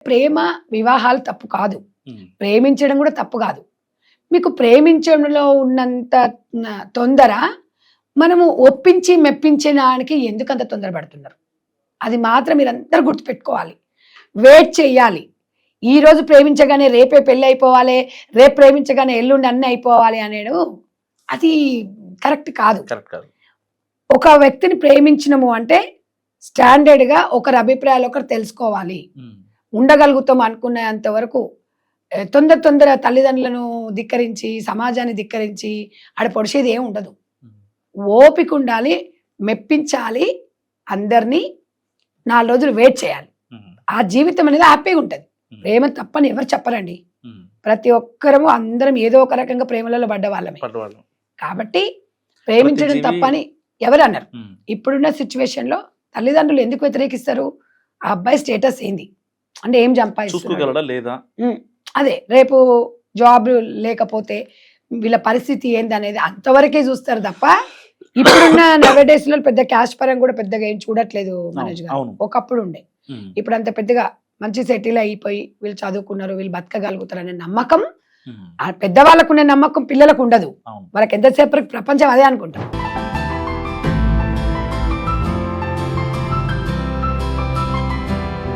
ప్రేమ వివాహాలు తప్పు కాదు, ప్రేమించడం కూడా తప్పు కాదు. మీకు ప్రేమించడంలో ఉన్నంత తొందర మనము ఒప్పించి మెప్పించడానికి ఎందుకంత తొందరపడుతున్నారు? అది మాత్రం మీరందరూ గుర్తుపెట్టుకోవాలి. వెయిట్ చేయాలి. ఈ రోజు ప్రేమించగానే రేపే పెళ్ళి అయిపోవాలి, రేపు ప్రేమించగానే ఎల్లుండి అన్నీ అయిపోవాలి అనేది అది కరెక్ట్ కాదు. ఒక వ్యక్తిని ప్రేమించినము అంటే స్టాండర్డ్గా ఒకరి అభిప్రాయాలు ఒకరు తెలుసుకోవాలి, ఉండగలుగుతాం అనుకునేంత వరకు తొందర తల్లిదండ్రులను ధిక్కరించి సమాజాన్ని ధిక్కరించి ఆడ పొడిచేది ఏమి ఉండదు. ఓపిక ఉండాలి, మెప్పించాలి, అందరినీ 4 రోజులు వెయిట్ చేయాలి. ఆ జీవితం అనేది హ్యాపీగా ఉంటుంది. ప్రేమ తప్పని ఎవరు చెప్పరండి. ప్రతి ఒక్కరము అందరం ఏదో ఒక రకంగా ప్రేమలలో పడ్డ వాళ్ళమే. కాబట్టి ప్రేమించడం తప్పని ఎవరు అన్నారు? ఇప్పుడున్న సిచ్యువేషన్ లో తల్లిదండ్రులు ఎందుకు వ్యతిరేకిస్తారు? ఆ అబ్బాయి స్టేటస్ ఏంది అంటే ఏం సంపాదిస్తున్నాడు లేదా, అదే రేపు జాబ్ లేకపోతే వీళ్ళ పరిస్థితి ఏంది అనేది అంతవరకే చూస్తారు తప్ప ఇప్పుడున్న నవడేస్ లో పెద్ద క్యాష్ పరంగా కూడా పెద్దగా ఏం చూడట్లేదు మనోజ్ గారు. ఒకప్పుడు ఉండే, ఇప్పుడు అంత పెద్దగా మంచి సెటిల్ అయిపోయి వీళ్ళు చదువుకున్నారు, వీళ్ళు బతకగలుగుతారు అనే నమ్మకం, ఆ పెద్దవాళ్ళకు ఉండే నమ్మకం పిల్లలకు ఉండదు. వాళ్ళకి ఎంతసేపు ప్రపంచం అదే అనుకుంటారు.